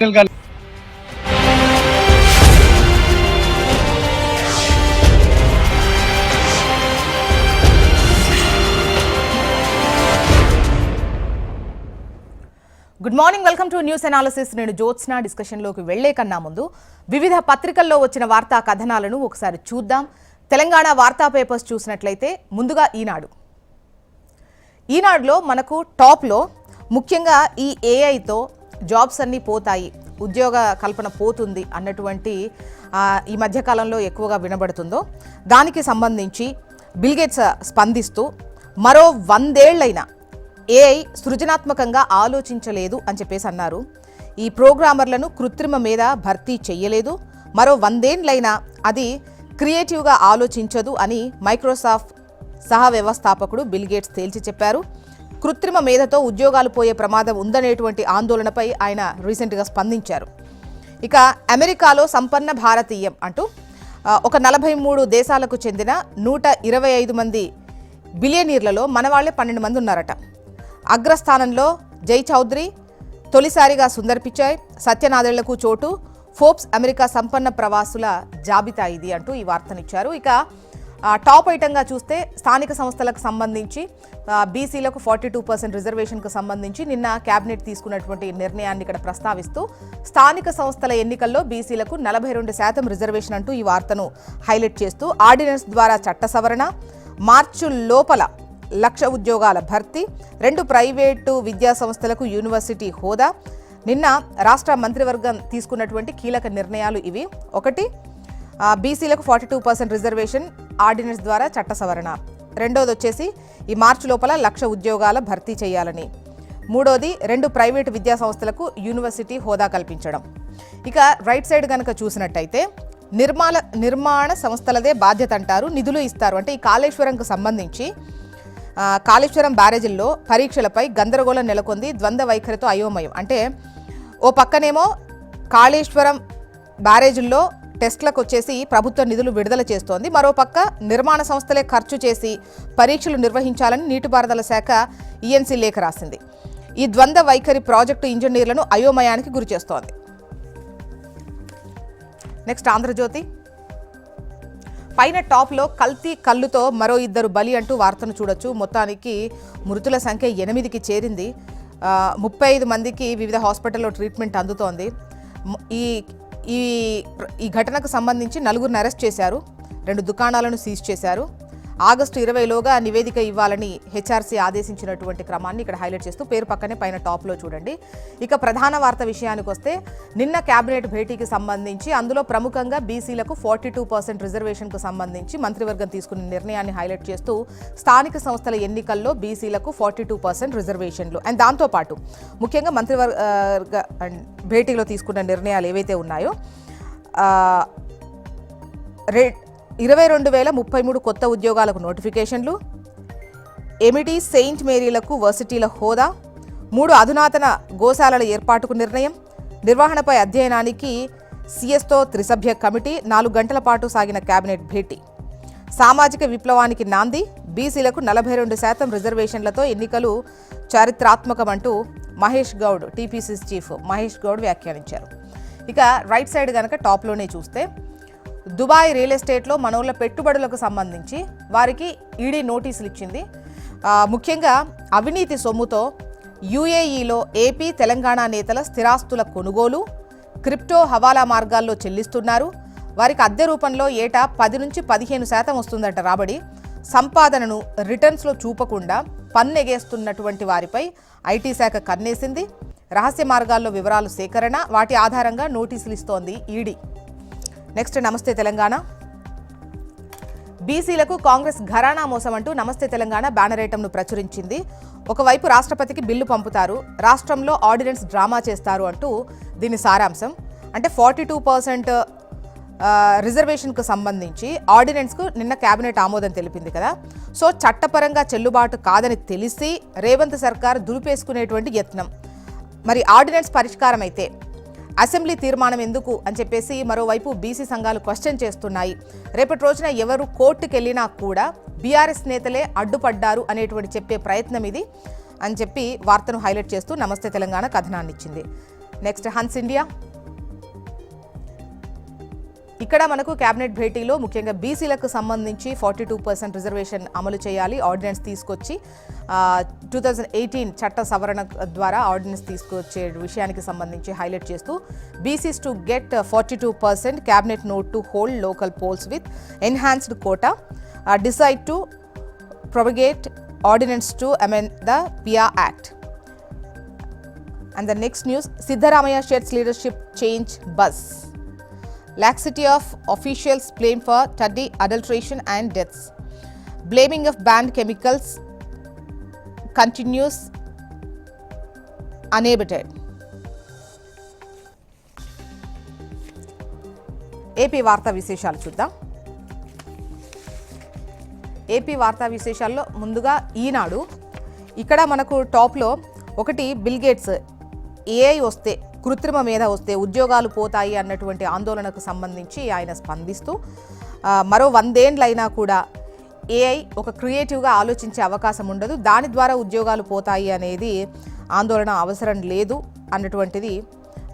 Good morning, welcome to news analysis. నేను జ్యోత్స్న. డిస్కషన్లోకి వెళ్లే కన్నా ముందు వివిధ పత్రికల్లో వచ్చిన వార్తా కథనాలను ఒకసారి చూద్దాం. తెలంగాణ వార్తా పేపర్స్ చూసినట్లయితే ముందుగా ఈనాడులో మనకు టాప్లో ముఖ్యంగా ఈ ఏఐతో జాబ్స్ అన్నీ పోతాయి, ఉద్యోగ కల్పన పోతుంది అన్నటువంటి ఈ మధ్యకాలంలో ఎక్కువగా వినబడుతుందో దానికి సంబంధించి బిల్ గేట్స్ స్పందిస్తూ మరో 100 ఏళ్లైనా ఏఐ సృజనాత్మకంగా ఆలోచించలేదు అని చెప్పేసి అన్నారు. ఈ ప్రోగ్రామర్లను కృత్రిమ మీద భర్తీ చెయ్యలేదు, మరో 100 ఏళ్లైనా అది క్రియేటివ్గా ఆలోచించదు అని మైక్రోసాఫ్ట్ సహ వ్యవస్థాపకుడు బిల్ గేట్స్ తేల్చి చెప్పారు. కృత్రిమ మేధతో ఉద్యోగాలు పోయే ప్రమాదం ఉందనేటువంటి ఆందోళనపై ఆయన రీసెంట్గా స్పందించారు. ఇక అమెరికాలో సంపన్న భారతీయం అంటూ ఒక 43 దేశాలకు చెందిన 125 మంది బిలియనీర్లలో మనవాళ్లే 12 మంది ఉన్నారట. అగ్రస్థానంలో జై చౌదరి, తొలిసారిగా సుందర్ పిచాయ్, సత్యనాదెళ్లకు చోటు. ఫోర్బ్స్ అమెరికా సంపన్న ప్రవాసుల జాబితా ఇది అంటూ ఈ వార్తనిచ్చారు. ఇక టాప్ ఐటంగా చూస్తే స్థానిక సంస్థలకు సంబంధించి బీసీలకు 42% రిజర్వేషన్కు సంబంధించి నిన్న కేబినెట్ తీసుకున్నటువంటి నిర్ణయాన్ని ఇక్కడ ప్రస్తావిస్తూ స్థానిక సంస్థల ఎన్నికల్లో బీసీలకు 42% రిజర్వేషన్ అంటూ ఈ వార్తను హైలైట్ చేస్తూ ఆర్డినెన్స్ ద్వారా చట్ట సవరణ, మార్చి లోపల 1,00,000 ఉద్యోగాల భర్తీ, 2 ప్రైవేటు విద్యా సంస్థలకు యూనివర్సిటీ హోదా. నిన్న రాష్ట్ర మంత్రివర్గం తీసుకున్నటువంటి కీలక నిర్ణయాలు ఇవి. 1, బీసీలకు 42% రిజర్వేషన్ ఆర్డినెన్స్ ద్వారా చట్ట సవరణ. 2వది వచ్చేసి ఈ మార్చి లోపల 1,00,000 ఉద్యోగాల భర్తీ చేయాలని. 3వది 2 ప్రైవేటు విద్యా సంస్థలకు యూనివర్సిటీ హోదా కల్పించడం. ఇక రైట్ సైడ్ కనుక చూసినట్టయితే నిర్మాణ సంస్థలదే బాధ్యత అంటారు, నిధులు ఇస్తారు. అంటే ఈ కాళేశ్వరంకు సంబంధించి కాళేశ్వరం బ్యారేజీల్లో పరీక్షలపై గందరగోళం నెలకొంది, ద్వంద్వ వైఖరితో అయోమయం. అంటే ఓ పక్కనేమో కాళేశ్వరం బ్యారేజీల్లో టెస్ట్లకు వచ్చేసి ప్రభుత్వ నిధులు విడుదల చేస్తోంది, మరోపక్క నిర్మాణ సంస్థలే ఖర్చు చేసి పరీక్షలు నిర్వహించాలని నీటిపారుదల శాఖ ఈఎన్సీ లేఖ రాసింది. ఈ ద్వంద్వ వైఖరి ప్రాజెక్టు ఇంజనీర్లను అయోమయానికి గురి చేస్తోంది. నెక్స్ట్ ఆంధ్రజ్యోతి పైన టాప్లో కల్తీ కళ్ళుతో మరో 2 బలి అంటూ వార్తను చూడొచ్చు. మొత్తానికి మృతుల సంఖ్య 8కి చేరింది. 35 మందికి వివిధ హాస్పిటల్లో ట్రీట్మెంట్ అందుతోంది. ఈ ఘటనకు సంబంధించి 4గురిని అరెస్ట్ చేశారు, 2 దుకాణాలను సీజ్ చేశారు. ఆగస్టు 20లోగా నివేదిక ఇవ్వాలని హెచ్ఆర్సీ ఆదేశించినటువంటి క్రమాన్ని ఇక్కడ హైలైట్ చేస్తూ పేరు పక్కనే పైన టాప్లో చూడండి. ఇక ప్రధాన వార్త విషయానికి వస్తే నిన్న కేబినెట్ భేటీకి సంబంధించి అందులో ప్రముఖంగా బీసీలకు 42% రిజర్వేషన్కు సంబంధించి మంత్రివర్గం తీసుకున్న నిర్ణయాన్ని హైలైట్ చేస్తూ స్థానిక సంస్థల ఎన్నికల్లో బీసీలకు 42% రిజర్వేషన్లు అండ్ దాంతోపాటు ముఖ్యంగా మంత్రివర్గ భేటీలో తీసుకున్న నిర్ణయాలు ఏవైతే ఉన్నాయో 22,033 కొత్త ఉద్యోగాలకు నోటిఫికేషన్లు, ఎమిటీ సెయింట్ మేరీలకు వర్సిటీల హోదా, 3 అధునాతన గోశాలల ఏర్పాటుకు నిర్ణయం, నిర్వహణపై అధ్యయనానికి సీఎస్తో 3 సభ్య కమిటీ, 4 గంటల పాటు సాగిన కేబినెట్ భేటీ. సామాజిక విప్లవానికి నాంది, బీసీలకు 42% రిజర్వేషన్లతో ఎన్నికలు చారిత్రాత్మకమంటూ మహేష్ గౌడ్, టీపీసీసీ చీఫ్ మహేష్ గౌడ్ వ్యాఖ్యానించారు. ఇక రైట్ సైడ్ కనుక టాప్లోనే చూస్తే దుబాయ్ రియల్ ఎస్టేట్లో మనోళ్ళ పెట్టుబడులకు సంబంధించి వారికి ఈడీ నోటీసులు ఇచ్చింది. ముఖ్యంగా అవినీతి సొమ్ముతో యూఏఈలో ఏపీ, తెలంగాణ నేతల స్థిరాస్తుల కొనుగోలు, క్రిప్టో హవాలా మార్గాల్లో చెల్లిస్తున్నారు. వారికి అద్దె రూపంలో ఏటా 10 నుంచి 15% వస్తుందట రాబడి. సంపాదనను రిటర్న్స్లో చూపకుండా పన్నెగేస్తున్నటువంటి వారిపై ఐటీ శాఖ కన్నేసింది. రహస్య మార్గాల్లో వివరాలు సేకరణ, వాటి ఆధారంగా నోటీసులు ఇస్తోంది ఈడీ. నెక్స్ట్ నమస్తే తెలంగాణ. బీసీలకు కాంగ్రెస్ ఘరానా మోసం అంటూ నమస్తే తెలంగాణ బ్యానర్ ఐటమ్ను ప్రచురించింది. ఒకవైపు రాష్ట్రపతికి బిల్లు పంపుతారు, రాష్ట్రంలో ఆర్డినెన్స్ డ్రామా చేస్తారు అంటూ దీని సారాంశం. అంటే 42% రిజర్వేషన్కు సంబంధించి ఆర్డినెన్స్కు నిన్న కేబినెట్ ఆమోదం తెలిపింది కదా. సో చట్టపరంగా చెల్లుబాటు కాదని తెలిసి రేవంత్ సర్కార్ దులిపేసుకునేటువంటి యత్నం. మరి ఆర్డినెన్స్ పరిష్కారం అయితే అసెంబ్లీ తీర్మానం ఎందుకు అని చెప్పేసి మరోవైపు బీసీ సంఘాలు క్వశ్చన్ చేస్తున్నాయి. రేపటి రోజున ఎవరు కోర్టుకు వెళ్ళినా కూడా బీఆర్ఎస్ నేతలే అడ్డుపడ్డారు అనేటువంటి చెప్పే ప్రయత్నం ఇది అని చెప్పి వార్తను హైలైట్ చేస్తూ నమస్తే తెలంగాణ కథనాన్ని ఇచ్చింది. Next Hans India. ఇక్కడ మనకు కేబినెట్ భేటీలో ముఖ్యంగా బీసీలకు సంబంధించి 42% రిజర్వేషన్ అమలు చేయాలి, ఆర్డినెన్స్ తీసుకొచ్చి 2018 చట్ట సవరణ ద్వారా ఆర్డినెన్స్ తీసుకొచ్చే విషయానికి సంబంధించి హైలైట్ చేస్తూ BCs to get 42%, cabinet note to hold local polls with enhanced quota, decide to propagate ordinance to amend the పియా act. And the next news, Siddaramaiah sheds leadership change buzz. Laxity of officials blamed for Taddi adulteration and deaths. Blaming of banned chemicals continues unabated. AP వార్తా విశేషాలు చూద్దాం. AP వార్తా విశేషాల్లో ముందుగా ఈనాడు. ఇక్కడ మనకు టాప్లో ఒకటి, బిల్ గేట్స్ ఏఐ వస్తే, కృత్రిమ మేధ వస్తే ఉద్యోగాలు పోతాయి అన్నటువంటి ఆందోళనకు సంబంధించి ఆయన స్పందిస్తూ మరో 100 ఏళ్లైనా కూడా ఏఐ ఒక క్రియేటివ్గా ఆలోచించే అవకాశం ఉండదు, దాని ద్వారా ఉద్యోగాలు పోతాయి అనేది ఆందోళన అవసరం లేదు అన్నటువంటిది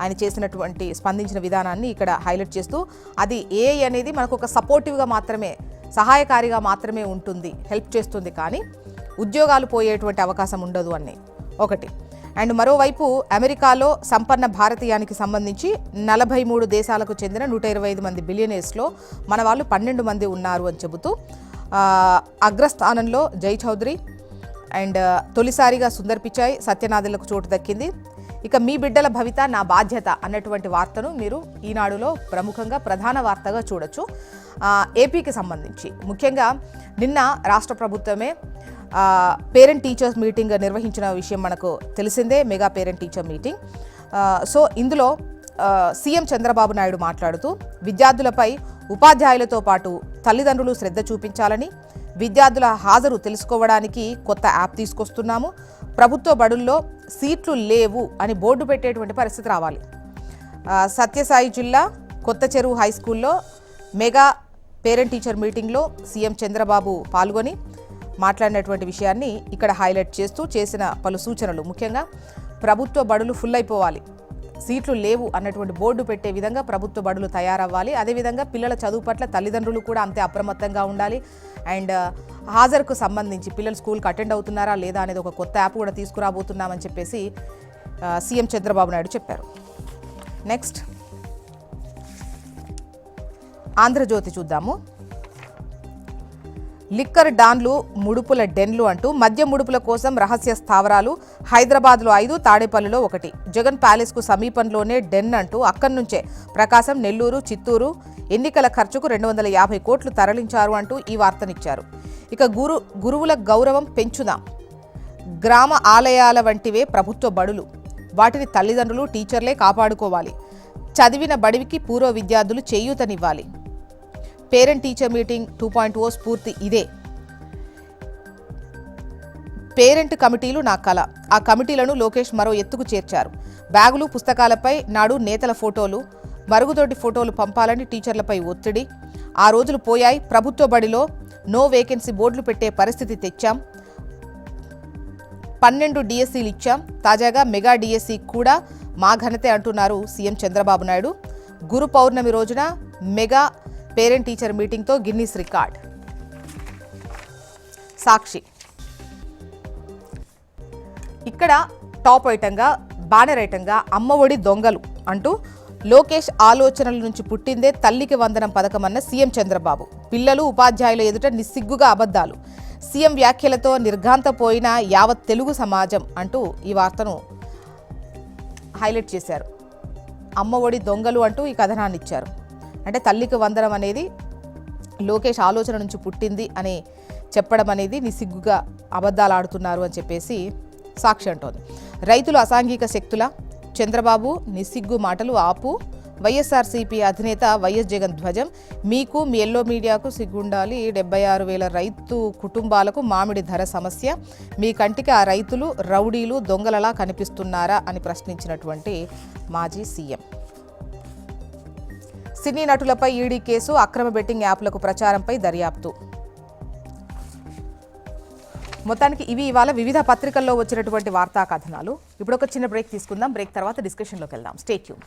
ఆయన చేసినటువంటి స్పందించిన విధానాన్ని ఇక్కడ హైలైట్ చేస్తూ, అది ఏఐ అనేది మనకు ఒక సపోర్టివ్గా మాత్రమే, సహాయకారిగా మాత్రమే ఉంటుంది, హెల్ప్ చేస్తుంది, కానీ ఉద్యోగాలు పోయేటువంటి అవకాశం ఉండదు అని ఒకటి. అండ్ మరోవైపు అమెరికాలో సంపన్న భారతీయానికి సంబంధించి 43 దేశాలకు చెందిన 125 మంది బిలియనీర్స్లో మన వాళ్ళు 12 మంది ఉన్నారు అని చెబుతూ అగ్రస్థానంలో జై చౌదరి అండ్ తొలిసారిగా సుందర్ పిచాయ్, సత్యనాథులకు చోటు దక్కింది. ఇక మీ బిడ్డల భవిత నా బాధ్యత అన్నటువంటి వార్తను మీరు ఈనాడులో ప్రముఖంగా ప్రధాన వార్తగా చూడొచ్చు. ఏపీకి సంబంధించి ముఖ్యంగా నిన్న రాష్ట్ర ప్రభుత్వమే పేరెంట్ టీచర్స్ మీటింగ్ నిర్వహించిన విషయం మనకు తెలిసిందే, mega parent teacher meeting. So ఇందులో సీఎం చంద్రబాబు నాయుడు మాట్లాడుతూ విద్యార్థులపై ఉపాధ్యాయులతో పాటు తల్లిదండ్రులు శ్రద్ధ చూపించాలని, విద్యార్థుల హాజరు తెలుసుకోవడానికి కొత్త యాప్ తీసుకొస్తున్నాము, ప్రభుత్వ బడుల్లో సీట్లు లేవు అని బోర్డు పెట్టేటువంటి పరిస్థితి రావాలి. సత్యసాయి జిల్లా కొత్త చెరువు హై స్కూల్లో మెగా పేరెంట్ టీచర్ మీటింగ్లో సీఎం చంద్రబాబు పాల్గొని మాట్లాడినటువంటి విషయాన్ని ఇక్కడ హైలైట్ చేస్తూ చేసిన పలు సూచనలు, ముఖ్యంగా ప్రభుత్వ బడులు ఫుల్ అయిపోవాలి, సీట్లు లేవు అన్నటువంటి బోర్డు పెట్టే విధంగా ప్రభుత్వ బడులు తయారవ్వాలి, అదేవిధంగా పిల్లల చదువు పట్ల తల్లిదండ్రులు కూడా అంతే అప్రమత్తంగా ఉండాలి. అండ్ హాజరుకు సంబంధించి పిల్లలు స్కూల్కి అటెండ్ అవుతున్నారా లేదా అనేది ఒక కొత్త యాప్ కూడా తీసుకురాబోతున్నామని చెప్పేసి సీఎం చంద్రబాబు నాయుడు చెప్పారు. నెక్స్ట్ ఆంధ్రజ్యోతి చూద్దాము. లిక్కర్ డాన్లు, ముడుపుల డెన్లు అంటూ మద్యం ముడుపుల కోసం రహస్య స్థావరాలు, హైదరాబాద్లో 5, తాడేపల్లిలో 1, జగన్ ప్యాలెస్కు సమీపంలోనే డెన్ అంటూ అక్కడి నుంచే ప్రకాశం, నెల్లూరు, చిత్తూరు ఎన్నికల ఖర్చుకు 250 కోట్లు తరలించారు అంటూ ఈ వార్తనిచ్చారు. ఇక గురువుల గౌరవం పెంచుదాం, గ్రామ ఆలయాల వంటివే ప్రభుత్వ బడులు, వాటిని తల్లిదండ్రులు టీచర్లే కాపాడుకోవాలి, చదివిన బడివికి పూర్వ విద్యార్థులు చేయూతనివ్వాలి, పేరెంట్ టీచర్ మీటింగ్ 2.0 స్ఫూర్తి ఇదే, పేరెంట్ కమిటీలు నా కళ, ఆ కమిటీలను లోకేష్ మరో ఎత్తుకు చేర్చారు, బ్యాగులు పుస్తకాలపై నాడు నేతల ఫోటోలు, మరుగుదొడ్డి ఫోటోలు పంపాలని టీచర్లపై ఒత్తిడి, ఆ రోజులు పోయాయి, ప్రభుత్వ బడిలో నో వేకెన్సీ బోర్డులు పెట్టే పరిస్థితి తెచ్చాం, 12 డిఎస్సీలు ఇచ్చాం, తాజాగా మెగా డిఎస్సీ కూడా మా ఘనతే అంటున్నారు సీఎం చంద్రబాబు నాయుడు. గురు పౌర్ణమి రోజున మెగా పేరెంట్ టీచర్ మీటింగ్తో గిన్నీస్ రికార్డ్. సాక్షి ఇక్కడ టాప్ ఐటంగా, బ్యానర్ ఐటంగా అమ్మఒడి దొంగలు అంటూ లోకేష్ ఆలోచనల నుంచి పుట్టిందే తల్లికి వందనం పథకం అన్న సీఎం చంద్రబాబు, పిల్లలు ఉపాధ్యాయుల ఎదుట నిస్సిగ్గుగా అబద్ధాలు, సీఎం వ్యాఖ్యలతో నిర్ఘాంతపోయిన యావత్ తెలుగు సమాజం అంటూ ఈ వార్తను హైలైట్ చేశారు. అమ్మఒడి దొంగలు అంటూ ఈ కథనాన్ని ఇచ్చారు. అంటే తల్లికి వందనం అనేది లోకేష్ ఆలోచన నుంచి పుట్టింది అని చెప్పడం అనేది నిస్సిగ్గుగా అబద్ధాలు ఆడుతున్నారు అని చెప్పేసి సాక్షి అంటోంది. రైతులు అసాంఘిక శక్తుల, చంద్రబాబు నిస్సిగ్గు మాటలు ఆపు, వైఎస్ఆర్సీపీ అధినేత వైఎస్ జగన్ ధ్వజం, మీకు మీ ఎల్లో మీడియాకు సిగ్గుండాలి, 76,000 రైతు కుటుంబాలకు మామిడి ధర సమస్య, మీ కంటికి ఆ రైతులు రౌడీలు దొంగలలా కనిపిస్తున్నారా అని ప్రశ్నించినటువంటి మాజీ సీఎం. సినీ నటులపై ఈడీ కేసు, అక్రమ బెట్టింగ్ యాప్లకు ప్రచారంపై దర్యాప్తు. మొత్తానికి ఇవి ఇవాళ వివిధ పత్రికల్లో వచ్చినటువంటి వార్తా కథనాలు. ఇప్పుడు ఒక చిన్న బ్రేక్ తీసుకుందాం. బ్రేక్ తర్వాత డిస్కషన్లోకి వెళ్దాం. Stay tune.